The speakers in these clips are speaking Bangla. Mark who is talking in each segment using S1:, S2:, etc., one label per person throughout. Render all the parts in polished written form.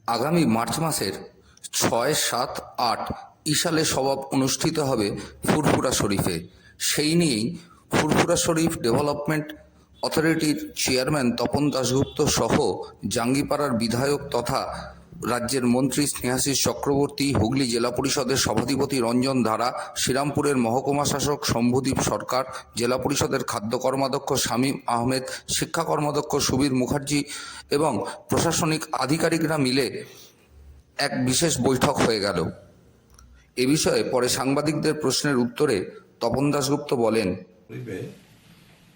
S1: আগামী মার্চ মাসের ৬, ৭, ৮ ইশালে সভা অনুষ্ঠিত হবে ফুরফুরা শরীফে। সেই নিয়েই ফুরফুরা শরীফ ডেভেলপমেন্ট অথরিটির চেয়ারম্যান তপন দাশগুপ্ত সহ জাঙ্গিপাড়ার বিধায়ক তথা রাজ্যের মন্ত্রী স্নেহাশিস চক্রবর্তী, হুগলি জেলা পরিষদের সভাধিপতি রঞ্জন ধারা, শ্রীরামপুরের মহকুমা শাসক শম্ভুদীপ সরকার, জেলা পরিষদের খাদ্য কর্মাধ্যক্ষ শামীম আহমেদ, শিক্ষা কর্মাধ্যক্ষ সুবীর মুখার্জি এবং প্রশাসনিক আধিকারিকরা মিলে এক বিশেষ বৈঠক হয়ে গেল। এ বিষয়ে পরে সাংবাদিকদের প্রশ্নের উত্তরে তপন দাশগুপ্ত বলেন,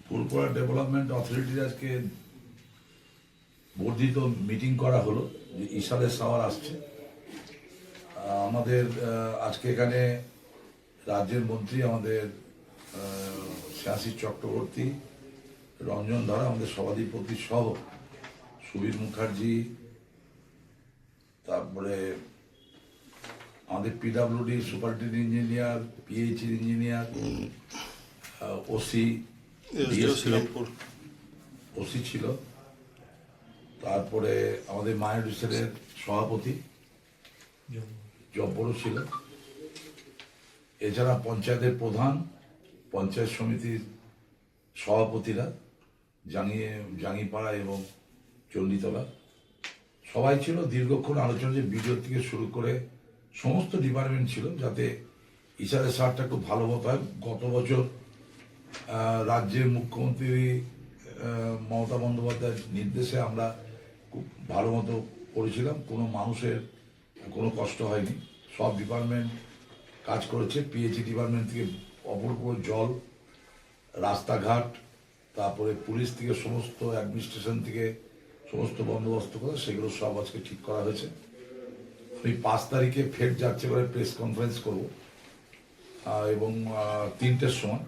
S2: ফুরফুরা ডেভেলপমেন্ট অথরিটির আজকে বর্ধিত মিটিং করা হলো, যে ইশালের সাওয়ার আসছে। আমাদের আজকে এখানে রাজ্যের মন্ত্রী আমাদের স্নেহাশিস চক্রবর্তী, রঞ্জন ধারা আমাদের সভাধিপতি সহ সুবীর মুখার্জি, তারপরে আমাদের পিডাব্লিউডি সুপারিনটেন্ডেন্ট ইঞ্জিনিয়ার, পিএইচির ইঞ্জিনিয়ার, ওসি ছিল, তারপরে আমাদের মায়োডিসেলের সভাপতি জব্বরও ছিল, এছাড়া পঞ্চায়েতের প্রধান, পঞ্চায়েত সমিতির সভাপতিরা জাঙ্গিপাড়া এবং চণ্ডীতলা সবাই ছিল। দীর্ঘক্ষণ আলোচনা, যে বিডিও থেকে শুরু করে সমস্ত ডিপার্টমেন্ট ছিল, যাতে ইশালের সারটা খুব ভালো মতো হয়। গত বছর রাজ্যের মুখ্যমন্ত্রী মমতা বন্দ্যোপাধ্যায়ের নির্দেশে আমরা খুব ভালো মতো করেছিলাম, কোনো মানুষের কোনো কষ্ট হয়নি, সব ডিপার্টমেন্ট কাজ করেছে। পিএইচি ডিপার্টমেন্ট থেকে অপূর্ব জল, রাস্তাঘাট, তারপরে পুলিশ থেকে সমস্ত অ্যাডমিনিস্ট্রেশন থেকে সমস্ত বন্দোবস্ত করে সেগুলো সব আজকে ঠিক করা হয়েছে। আমি 5 তারিখে ফের যাচ্ছে করে প্রেস কনফারেন্স করব এবং 3টের সময়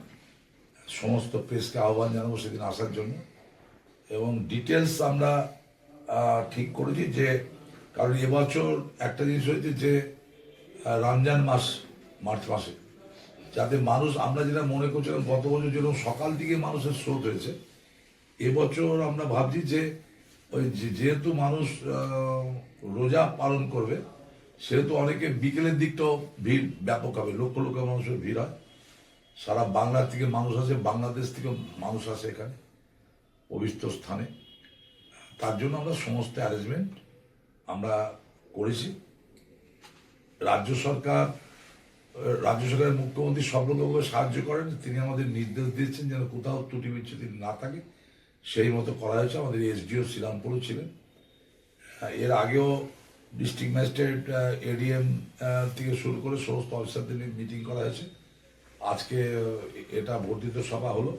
S2: সমস্ত প্রেসকে আহ্বান জানাবো সেদিন আসার জন্য। এবং ডিটেলস আমরা ঠিক করেছি, যে কারণ এবছর একটা জিনিস হয়েছে যে রমজান মাস, মার্চ মাসে, যাতে মানুষ, আমরা যেটা মনে করছিলাম গত বছর যেরকম সকাল দিকে মানুষের স্রোত হয়েছে, এবছর আমরা ভাবছি যে ওই যেহেতু মানুষ রোজা পালন করবে, সেহেতু অনেকে বিকেলের দিকটাও ভিড় ব্যাপক হবে, লক্ষ লক্ষ মানুষের ভিড় হয়। সারা বাংলা থেকে মানুষ আসে, বাংলাদেশ থেকে মানুষ আসে এখানে পবিত্র স্থানে। তার জন্য আমরা সমস্ত অ্যারেঞ্জমেন্ট আমরা করেছি। রাজ্য সরকারের মুখ্যমন্ত্রী সব রকমভাবে সাহায্য করেন। তিনি আমাদের নির্দেশ দিয়েছেন যেন কোথাও ত্রুটি বিচ্ছুতি না থাকে, সেই মতো করা হয়েছে। আমাদের এসডিও শ্রীরামপুরও ছিলেন, এর আগেও ডিস্ট্রিক্ট ম্যাজিস্ট্রেট, এডিএম থেকে শুরু করে সমস্ত অফিসারদের নিয়ে মিটিং করা হয়েছে। আজকে এটা বর্ধিত সভা হলো,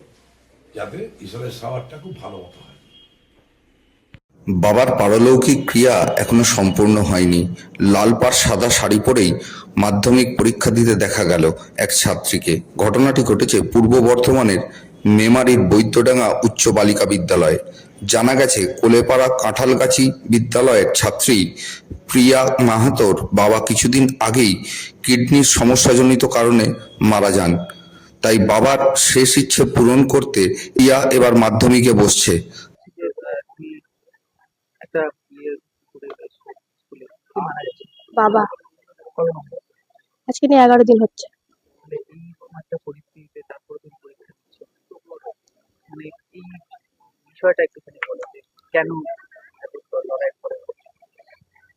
S2: যাতে ইশালের সাওয়ারটা খুব ভালো মতো হয়।
S1: বাবার পারলৌকিক ক্রিয়া এখনো সম্পূর্ণ হয়নি। লাল পাড় সাদা শাড়ি পরেই মাধ্যমিক পরীক্ষা দিতে দেখা গেল এক ছাত্রীকে। ঘটনাটি ঘটেছে পূর্ব বর্ধমানের মেমারির বৈদ্যডাঙ্গা উচ্চ বালিকা বিদ্যালয়ে। জানা গেছে, কোলেপাড়া কাঁঠালগাছি বিদ্যালয়ের ছাত্রী প্রিয়া মাহাতোর বাবা কিছুদিন আগেই কিডনির সমস্যাজনিত কারণে মারা যান। তাই বাবার শেষ ইচ্ছে পূরণ করতে প্রিয়া এবার মাধ্যমিকে বসছে।
S3: বাবা আজকে নিয়ে 11 দিন হচ্ছে।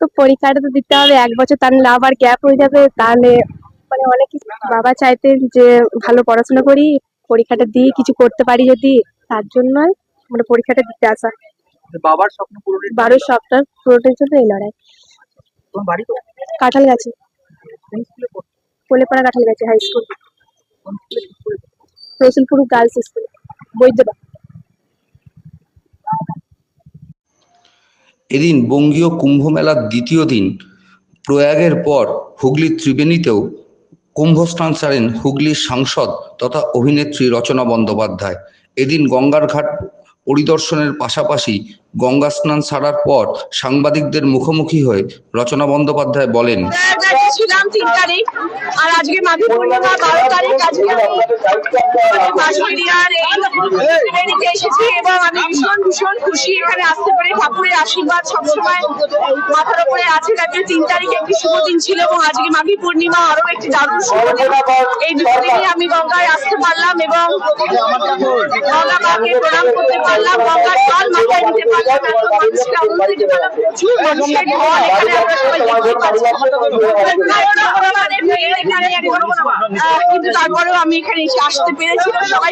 S3: তো পরীক্ষাটা তো দিতে হবে, 1 বছর, তাহলে আবার গ্যাপ হয়ে যাবে, তাহলে মানে অনেক কিছু। বাবা চাইতেন যে ভালো পড়াশোনা করি, পরীক্ষাটা দিই, কিছু করতে পারি যদি, তার জন্যই মানে পরীক্ষাটা দিতে আসা।
S4: বাবার
S3: স্বপ্ন পূরণের জন্য এই লড়াই। Kanthalgachhi, Kolepara Kanthalgachhi high school, Rasulpur girls school, বৈদ্যডা।
S1: এদিন বঙ্গীয় কুম্ভ মেলার দ্বিতীয় দিন প্রয়াগের পর হুগলির ত্রিবেণীতেও কুম্ভস্নান সারেন হুগলির সাংসদ তথা অভিনেত্রী রচনা বন্দ্যোপাধ্যায়। এদিন গঙ্গার ঘাট পরিদর্শনের পাশাপাশি গঙ্গা স্নান সারার পর সাংবাদিকদের মুখোমুখি হয়ে রচনা বন্দ্যোপাধ্যায় বলেন,
S5: ছিলাম 3 তারিখ, আর আজকে মাঘী পূর্ণিমা 12
S4: তারিখ আজকে আমি বাঁশবেড়িয়ার এই ত্রিবেণীতে এসেছি এবং আমি ভীষণ ভীষণ খুশি এখানে আসতে পেরে। ঠাকুরের আশীর্বাদ সবসময় মাথার উপরে আছে। তারপরে 3 তারিখে একটি শুভ দিন ছিল এবং আজকে মাঘী পূর্ণিমা আরো একটি দারুণ শুভ দিন। এই দুটো দিনই আমি গঙ্গায় আসতে পারলাম এবং গঙ্গা মাকে প্রণাম করতে পারলাম, গঙ্গার জল মাথায় নিতে পারলাম, এত মানুষকে আনন্দ দিতে পারলাম। প্রচুর মানুষের ঢল এখানে আমরা সবাই দেখতে পাচ্ছি। কিন্তু তারপরেও আমি এখানে এসে আসতে পেরেছিলাম। সবাই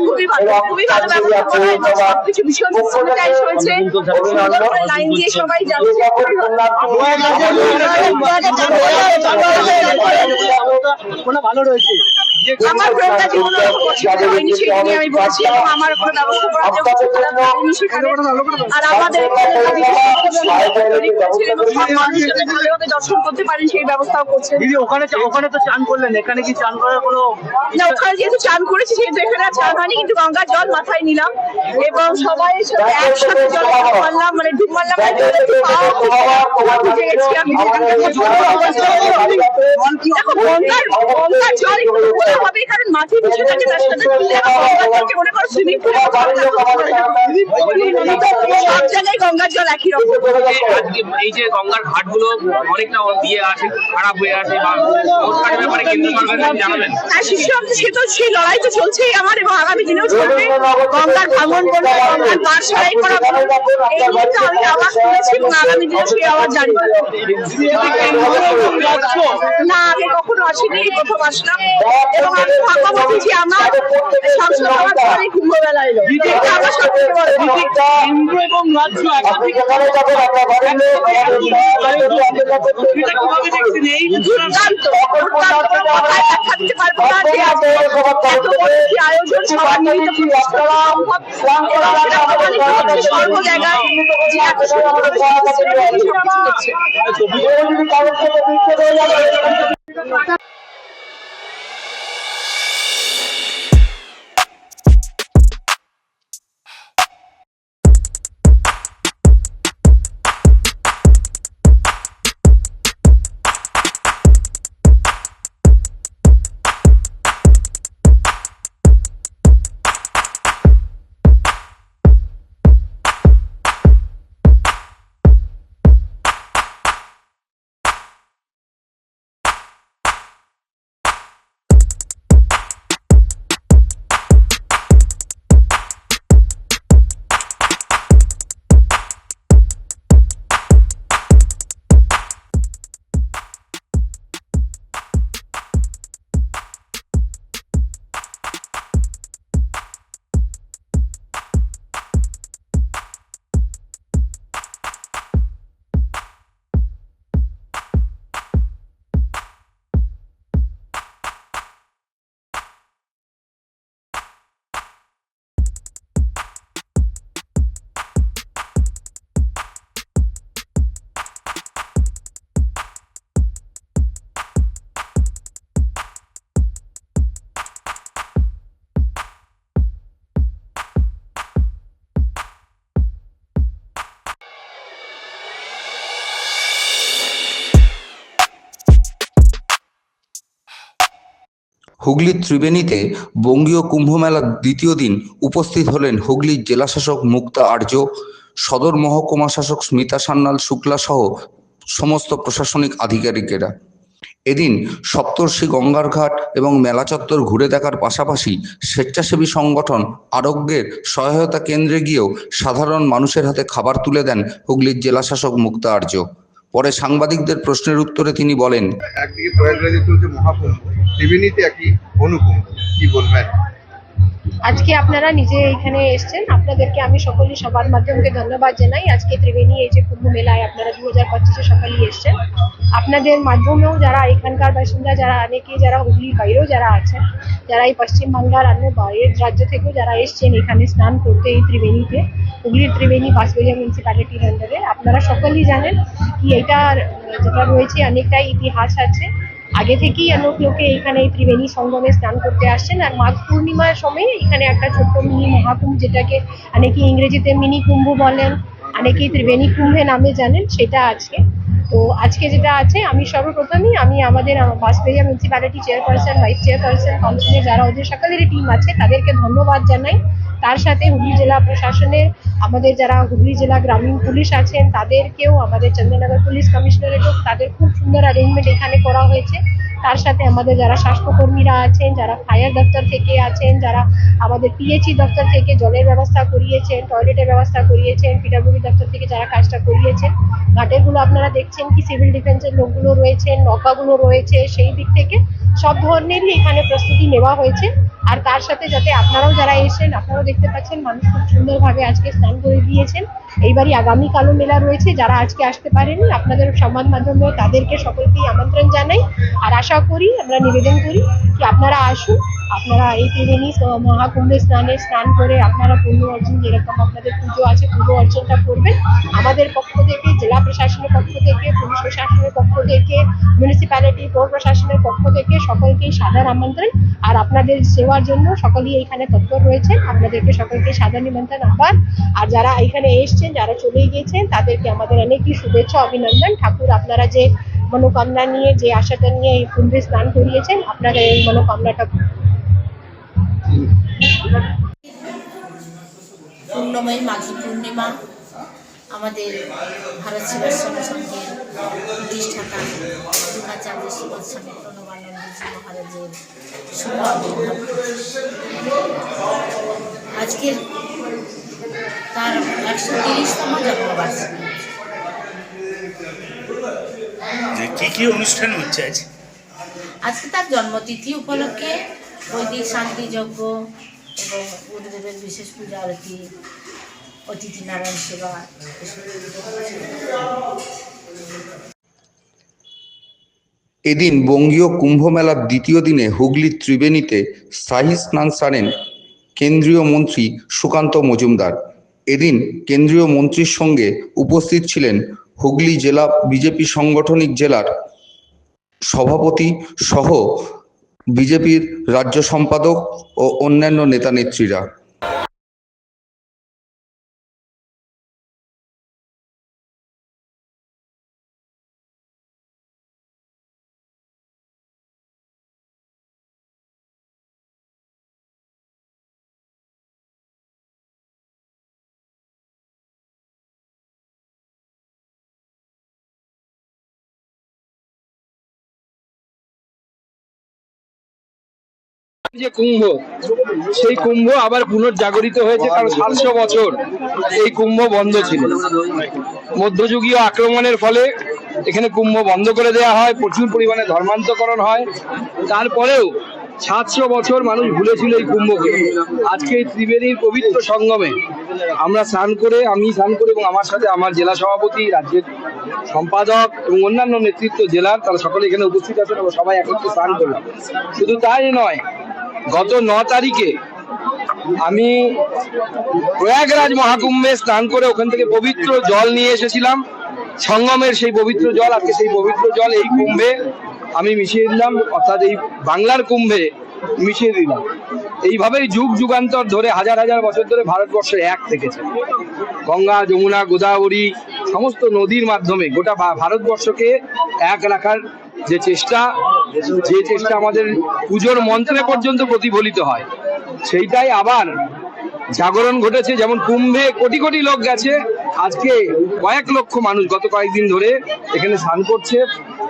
S4: খুবই ভালো, খুবই ভালো ব্যবস্থা করা এবং সবকিছু ভীষণ স্যানিটাইজ হয়েছে। সুন্দর করে লাইন দিয়ে সবাই যাচ্ছে।
S5: ভালো রয়েছে।
S4: আমার প্রয়োগটা জীবনে অসুবিধা হয়নি সেটা নিয়ে আমি বলছি এবং আমার কোনো ব্যবস্থা করার জন্য কিছু খারাপ হয়নি সেখানে। আর আমাদের তৈরি করেছেন এবং সব মানুষ যাতে ভালোভাবে দর্শন করতে পারেন সেই ব্যবস্থাও করছেন।
S5: দিদি ওখানে তো চান করলেন, এখানে কি চান করার কোনো
S4: না? ওখানে যেহেতু চান করেছি সেহেতু এখানে আর চান হয়নি, কিন্তু গঙ্গার জল মাথায় নিলাম এবং সবাই সাথে একসাথে জল মারলাম, মানে ডুব মারলাম। বুঝে গেছি আমি দেখো গঙ্গার জল হবে কারণ মাটির নিচে থাকে, তার সাথে গঙ্গাকে মনে করো সুইমিং পুলে সব জায়গায় গঙ্গার জল একই রকম।
S6: এই যে গঙ্গার ঘাটগুলো অনেকটা দিয়ে আছে, খারাপ হয়ে আছে বা সংস্কারের ব্যাপারে কেন্দ্র সরকার জানাবেন?
S4: হ্যাঁ, সেই লড়াই তো চলছেই আমার এবং আগামী দিনেও চলবে। গঙ্গার ভাঙন করবো, গঙ্গার পার সরাই করা, এই নিয়ে তো আমি আওয়াজ শুনেছি এবং আগামী দিনে সেই আওয়াজ জানবো। না, আগে কখনো আসিনি, এই প্রথম আসলাম এবং আমি ভাগ্যবতী যে আমার সংসদ হওয়ার পরে কুম্ভ মেলা এলো। এটা আমার সবথেকে বড় পাওয়া।
S5: কেন্দ্র এবং রাজ্য একাধিক
S4: দুর্দান্ত, দুর্দান্ত কথায় ব্যাখ্যা দিতে পারবো না যে আজকে এত বড় একটি আয়োজন সবার মিলিত প্রচেষ্টা সম্ভব এবং সেটা প্রমাণিত হচ্ছে সর্ব জায়গায় যে এত সুন্দর সবকিছু হচ্ছে।
S1: হুগলির ত্রিবেণীতে বঙ্গীয় কুম্ভমেলার দ্বিতীয় দিন উপস্থিত হলেন হুগলির জেলাশাসক মুক্তা আর্য, সদর মহকুমা শাসক স্মিতা সান্যাল শুক্লা সহ সমস্ত প্রশাসনিক আধিকারিকেরা। এদিন সপ্তর্ষি গঙ্গার ঘাট এবং মেলা চত্বর ঘুরে দেখার পাশাপাশি স্বেচ্ছাসেবী সংগঠন আরোগ্যের সহায়তা কেন্দ্রে গিয়েও সাধারণ মানুষের হাতে খাবার তুলে দেন হুগলির জেলাশাসক মুক্তা আর্য। পরে সাংবাদিকদের প্রশ্নের উত্তরে তিনি বলেন,
S7: একদিকে প্রয়াগরাজে চলছে মহাকুম্ভ, ত্রিবেণীতে একই অনুকুম্ভ, কি বলবেন?
S8: আজকে আপনারা নিজে এখানে এসেছেন, আপনাদেরকে আমি সকলেই সবার মাধ্যমে ধন্যবাদ জানাই। আজকে ত্রিবেণী এই যে কুম্ভ মেলায় আপনারা 2025-এ সকালেই এসেছেন। আপনাদের মাধ্যমেও যারা এখানকার বাসিন্দা, যারা অনেকে যারা হুগলির বাইরেও যারা আছেন, যারা এই পশ্চিমবাংলার অন্য বাইরের রাজ্য থেকেও যারা এসছেন এখানে স্নান করতে এই ত্রিবেণীতে, হুগলির ত্রিবেণী বাঁশবেড়িয়া মিউনিসিপ্যালিটির আন্ডারে, আপনারা সকলেই জানেন কি এটার যেটা রয়েছে অনেকটাই ইতিহাস আছে। আগে থেকেই অনেক লোকে এখানে এই ত্রিবেণী সঙ্গমে স্নান করতে আসছেন। আর মাঘ পূর্ণিমার সময় এখানে একটা ছোট্ট মিনি মহাকুম্ভ, যেটাকে অনেকে ইংরেজিতে মিনি কুম্ভ বলেন, অনেকেই ত্রিবেণী কুম্ভে নামে জানেন, সেটা আছে। তো আজকে যেটা আছে, আমি সর্বপ্রথমই আমি আমাদের Bansberia municipality chairperson, vice chairperson, কাউন্সিলে যারা ওদের সকলেরই টিম আছে তাদেরকে ধন্যবাদ জানাই। তার সাথে হুগলি জেলা প্রশাসনের আমাদের যারা হুগলি জেলা গ্রামীণ পুলিশ আছেন তাদেরকেও, আমাদের চন্দননগর পুলিশ কমিশনারেটও, তাদের খুব সুন্দর অ্যারেঞ্জমেন্ট এখানে করা হয়েছে। তার সাথে আমাদের যারা স্বাস্থ্যকর্মীরা আছেন, যারা ফায়ার দপ্তর থেকে আছেন, যারা আমাদের পিএইচই দপ্তর থেকে জলের ব্যবস্থা করিয়েছেন, টয়লেটের ব্যবস্থা করিয়েছেন, পিডব্লিউডি দপ্তর থেকে যারা কাজটা করিয়েছেন, ঘাটেরগুলো আপনারা দেখছেন কি সিভিল ডিফেন্সের লোকগুলো রয়েছেন, নৌকাগুলো রয়েছে, সেই দিক থেকে সব ধরনেরই এখানে প্রস্তুতি নেওয়া হয়েছে। আর তার সাথে যাতে আপনারাও যারা এসেছেন আপনারাও দেখতে পাচ্ছেন মানুষ খুব সুন্দরভাবে আজকে স্নান করে দিয়েছেন। এইবারই আগামীকালও মেলা রয়েছে, যারা আজকে আসতে পারেনি আপনাদের সংবাদ মাধ্যমেও তাদেরকে সকলকেই আমন্ত্রণ জানাই। আর আশা করি, আমরা নিবেদন করি কি আপনারা আসুন, আপনারা এই ত্রিবেণী মহাকুম্ভে স্নান করে আপনারা পুণ্য অর্জন, যেরকম আপনাদের পুজো আছে পুজো অর্জনটা করবেন। আমাদের পক্ষ থেকে, জেলা প্রশাসনের পক্ষ থেকে, পুলিশ প্রশাসনের পক্ষ থেকে, মিউনিসিপ্যালিটি পৌর প্রশাসনের পক্ষ থেকে সকলকেই সাদর আমন্ত্রণ। আর আপনাদের সেবার জন্য সকলেই এখানে তৎপর রয়েছেন, আপনাদেরকে সকলকে সাদর নিমন্ত্রণ আবার। আর যারা এখানে এসছেন, যারা চলে গিয়েছেন, তাদেরকে আমাদের অনেকই শুভেচ্ছা, অভিনন্দন। ঠাকুর আপনারা যে মনোকামনা নিয়ে, যে আশাটা নিয়ে এই কুম্ভে স্নান করিয়েছেন, আপনারা এই মনোকামনাটা
S9: পূর্ণময়ী মাঘী পূর্ণিমা আমাদের ভারত সেবাশ্রম সংঘের প্রতিষ্ঠাতা দ্রোণাচার্য শ্রীমৎ স্বামী প্রণবানন্দজি মহারাজের শুভ আবির্ভাব। আজকের তার 130তম জন্মবার্ষিকী।
S10: কি কি অনুষ্ঠান হচ্ছে
S9: আজকে তার জন্মতিথি উপলক্ষে বৈদিক শান্তি যজ্ঞ এবং গুরুদেবের বিশেষ পূজা আরতি, অতিথি নারায়ণ সেবা।
S1: এদিন বঙ্গীয় কুম্ভ মেলার দ্বিতীয় দিনে হুগলির ত্রিবেণীতে শাহী স্নান সারেন কেন্দ্রীয় মন্ত্রী সুকান্ত মজুমদার। এদিন কেন্দ্রীয় মন্ত্রীর সঙ্গে উপস্থিত ছিলেন হুগলি জেলা বিজেপি সাংগঠনিক জেলার সভাপতি সহ বিজেপির রাজ্য সম্পাদক ও অন্যান্য নেতা নেত্রীরা।
S5: যে কুম্ভ, সেই কুম্ভ আবার পুনর্জাগরিত হয়েছে, কারণ 700 বছর এই কুম্ভ বন্ধ ছিল। মধ্যযুগীয় আক্রমণের ফলে এখানে কুম্ভ বন্ধ করে দেওয়া হয়, প্রচুর পরিমাণে ধর্মান্তকরণ হয়। তারপরেও 700 বছর মানুষ ভুলেছিল এই কুম্ভকে। আজকে এই ত্রিবেণীর পবিত্র সঙ্গমে আমরা স্নান করে, আমি স্নান করে এবং আমার সাথে আমার জেলা সভাপতি, রাজ্যের সম্পাদক এবং অন্যান্য নেতৃত্ব জেলার, তারা সকলে এখানে উপস্থিত আছেন এবং সবাই একত্রে স্নান করলাম। শুধু তাই নয়, গত 9 তারিখে আমি প্রয়াগরাজ মহাকুম্ভে স্নান করে ওখান থেকে পবিত্র জল নিয়ে এসেছিলাম, সঙ্গমের সেই পবিত্র জল। আজকে সেই পবিত্র জল এই কুম্ভে আমি মিশিয়ে দিলাম, অর্থাৎ এই বাংলার কুম্ভে মিশিয়ে দিলাম। এইভাবেই যুগ যুগান্তর ধরে, হাজার হাজার বছর ধরে ভারতবর্ষ এক থেকেছে। গঙ্গা, যমুনা, গোদাবরী সমস্ত নদীর মাধ্যমে গোটা ভারতবর্ষকে এক রাখার যে চেষ্টা আমাদের পুজোর মন্ত্রে পর্যন্ত প্রতিফলিত হয়, সেইটাই আবার জাগরণ ঘটেছে। যেমন কুম্ভে কোটি কোটি লোক গেছে, আজকে কয়েক লক্ষ মানুষ গত কয়েকদিন ধরে এখানে স্নান করছে,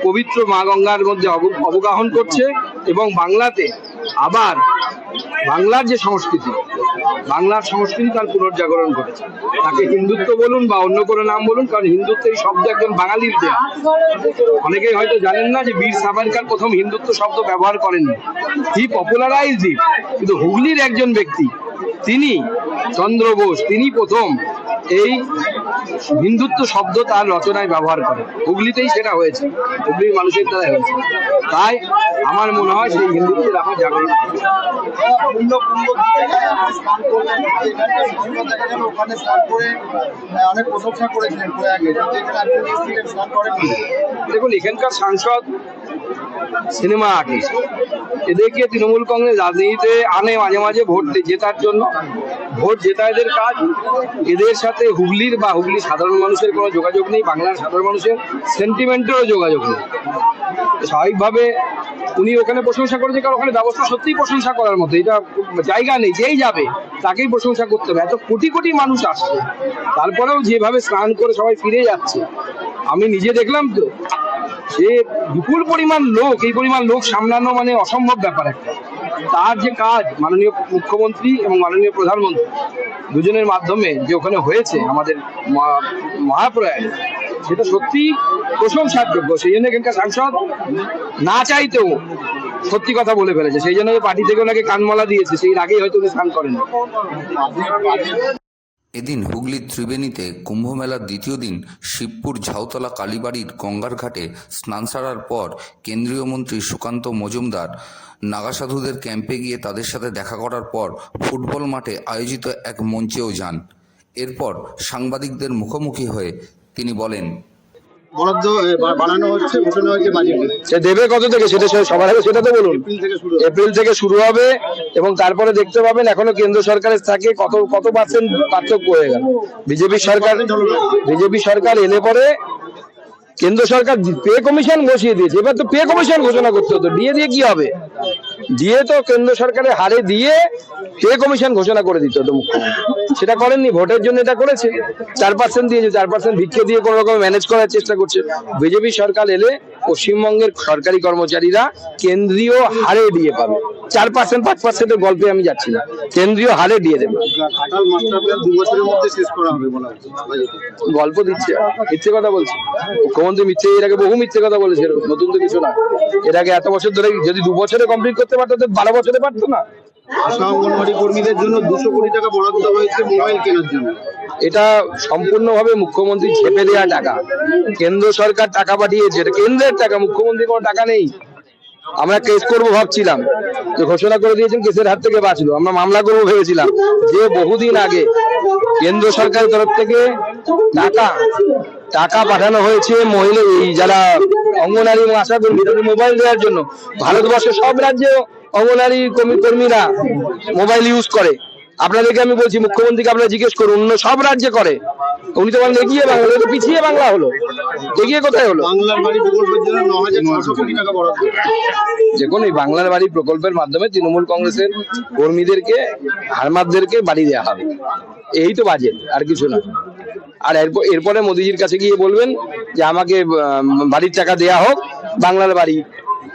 S5: পবিত্র মা গঙ্গার মধ্যে অবগাহন করছে। এবং বাংলাতে আবার বাংলার যে সংস্কৃতি, বাংলার সংস্কৃতি তার পুনর্জাগরণ ঘটেছে। তাকে হিন্দুত্ব বলুন বা অন্য কোনো নাম বলুন, কারণ হিন্দুত্ব এই শব্দ একজন বাঙালির দেয়া। অনেকেই হয়তো জানেন না যে বীর সাভারকর প্রথম হিন্দুত্ব শব্দ ব্যবহার করেননি, হি পপুলারাইজড ইট। কিন্তু হুগলির একজন ব্যক্তি, তিনি চন্দ্র বোস, তিনি প্রথম এই হিন্দুত্ব শব্দ তার রচনায় ব্যবহার করেন। হুগলিতেই সেটা হয়েছে, হুগলির মানুষের দ্বারা হয়েছে। তাই আমার মনে হয় সেই হিন্দুত্বের এখন জাগরণ। দেখুন, এখানকার সাংসদ সিনেমা আর্টিস্ট। এদেরকে তৃণমূল কংগ্রেস রাজনীতিতে আনে মাঝে মাঝে ভোট জেতার জন্য। ভোট জেতা এদের কাজ। এদের সাথে হুগলির বা হুগলির সাধারণ মানুষের কোনো যোগাযোগ নেই, বাংলার সাধারণ মানুষের সেন্টিমেন্টেরও যোগাযোগ নেই। স্বাভাবিকভাবে উনি ওখানে প্রশংসা করেছে, কারণ ওখানে ব্যবস্থা সত্যিই প্রশংসা করার মতো। এটা জায়গা নেই, যেই যাবে তাকেই প্রশংসা করতে হবে। এত কোটি কোটি মানুষ আসছে, তারপরেও যেভাবে স্নান করে সবাই ফিরে যাচ্ছে, আমি নিজে দেখলাম তো, যে বিপুল পরিমাণ লোক, এই পরিমাণ লোক সামলানো মানে অসম্ভব ব্যাপার একটা। তার যে কাজ মাননীয় মুখ্যমন্ত্রী এবং মাননীয় প্রধানমন্ত্রী দুজনের মাধ্যমে যে ওখানে হয়েছে আমাদের মহাপ্রয়াণে, সেটা সত্যি প্রশংসার যোগ্য। সেই জন্য এখানকার সাংসদ না চাইতেও সত্যি কথা বলে ফেলেছে। সেই জন্য পার্টি থেকে ওনাকে কানমালা দিয়েছে, সেই আগেই হয়তো উনি স্নান করেন।
S1: এদিন হুগলির ত্রিবেণীতে কুম্ভমেলার দ্বিতীয় দিন শিবপুর ঝাউতলা কালীবাড়ির গঙ্গার ঘাটে স্নান সারার পর কেন্দ্রীয় মন্ত্রী সুকান্ত মজুমদার নাগাসাধুদের ক্যাম্পে গিয়ে তাদের সাথে দেখা করার পর ফুটবল মাঠে আয়োজিত এক মঞ্চেও যান। এরপর সাংবাদিকদের মুখোমুখি হয়ে তিনি বলেন,
S7: বরাদ্দ বাড়ানো হচ্ছে, ঘোষণা হয়েছে বাজেটে।
S5: সে দেবে কত থেকে, সেটা সবার আগে সেটা তো বলুন। এপ্রিল থেকে শুরু হবে এবং তারপরে দেখতে পাবেন এখনো কেন্দ্র সরকারের থাকে কত পার্সেন্ট পার্থক্য হয়ে গেল। বিজেপি সরকার এলে পরে কেন্দ্র সরকার পে কমিশন বসিয়ে দিয়েছে। এবার তো পে কমিশন ঘোষণা করতে হতো, দিয়ে কি হবে? দিয়ে তো কেন্দ্র সরকারের হারে দিয়ে পে কমিশন ঘোষণা করে দিতে হতো মুখ্যমন্ত্রী। সেটা করেননি, ভোটের জন্য এটা করেছে। 4% দিয়েছে, 4% ভিক্ষে দিয়ে কোনো রকম ম্যানেজ করার চেষ্টা করছে। বিজেপি সরকার এলে পশ্চিমবঙ্গের সরকারি কর্মচারীরা কেন্দ্রীয় হারে দিয়ে পাবে। 4% 5%-এর গল্পে আমি যাচ্ছি না, কেন্দ্রীয় হারে দিয়ে দেবে। গল্প দিচ্ছে, মিথ্যে কথা বলছে মুখ্যমন্ত্রী। মিথ্যে, এর আগে বহু মিথ্যে কথা বলেছে, নতুন তো কিছু না। এর আগে এত বছর ধরে যদি 2 বছরে কমপ্লিট করতে পারতো তো 12 বছরে পারতো না।
S7: আশা অঙ্গনওয়াড়ি কর্মীদের জন্য 200 কোটি টাকা বরাদ্দ হয়েছে মোবাইল কেনার জন্য।
S5: এটা সম্পূর্ণভাবে মুখ্যমন্ত্রী ছেপে দেওয়া টাকা। কেন্দ্র সরকার টাকা পাঠিয়েছে, এটা কেন্দ্রের টাকা, মুখ্যমন্ত্রী কোনো টাকা নেই। আমরা কেস করবো ভাবছিলাম, যে ঘোষণা করে দিয়েছেন কেসের হাত থেকে বাঁচলো। আমরা মামলা করবো ভেবেছিলাম, যে বহুদিন আগে কেন্দ্র সরকারের তরফ থেকে টাকা পাঠানো হয়েছে মহিলা এই যারা অঙ্গনারী এবং আশা কর্মী তাদের মোবাইল দেওয়ার জন্য। ভারতবর্ষের সব রাজ্যে অঙ্গনারী কর্মীরা মোবাইল ইউজ করে। আপনাদেরকে আমি বলছি, মুখ্যমন্ত্রীকে আপনারা জিজ্ঞেস করুন, অন্য সব রাজ্যে করে। উনি তো বলেন এগিয়ে বাংলা, তো পিছিয়ে বাংলা হলো। এগিয়ে কোথায় হলো?
S7: বাংলার বাড়ি প্রকল্পের জন্য 9600 কোটি টাকা বরাদ্দ।
S5: দেখুন, এই বাংলার বাড়ি প্রকল্পের মাধ্যমে তৃণমূল কংগ্রেসের কর্মীদেরকে, হারমাতদেরকে বাড়ি দেওয়া হবে। এই তো বাজেট, আর কিছু না। আর এরপরে মোদিজির কাছে গিয়ে বলবেন যে আমাকে বাড়ির টাকা দেয়া হোক, বাংলার বাড়ি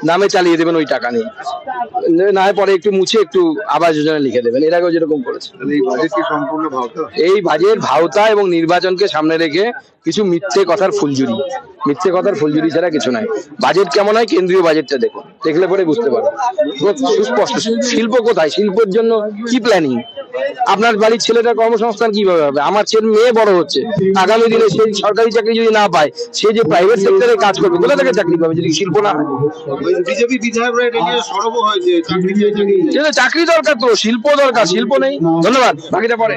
S5: নামে চালিয়ে দেবেন, ওই টাকা নেই না হয় পরে একটু মুছে একটু আবাস যোজনা লিখে দেবেন। এর আগেও যেরকম করেছে।
S7: এই বাজেট কি সম্পূর্ণ ভাওতা?
S5: এই বাজেট ভাওতা এবং নির্বাচনকে সামনে রেখে কিছু মিথ্যে কথার ফুলঝুরি ছাড়া কিছু নাই। বাজেট কেমন হয়, কেন্দ্রীয় বাজেটটা দেখুন, দেখলে পরে বুঝতে পারবেন সুস্পষ্ট। শিল্প কোথায়, শিল্পের জন্য কি প্ল্যানিং? আপনার বাড়ির ছেলেটার কর্মসংস্থান কিভাবে হবে? আমার মেয়ে বড় হচ্ছে, আগামী দিনে সেই সরকারি চাকরি যদি না পায়, সে যে প্রাইভেট সেক্টরে কাজ করবে, কোথা থেকে চাকরি পাবে যদি শিল্প না হয়?
S7: বিজেপি বিধায়করা এটা নিয়ে সরব হয়েছে, চাকরি
S5: চাকরি দরকার, তো শিল্প দরকার, শিল্প নেই। ধন্যবাদ, বাকিটা পরে।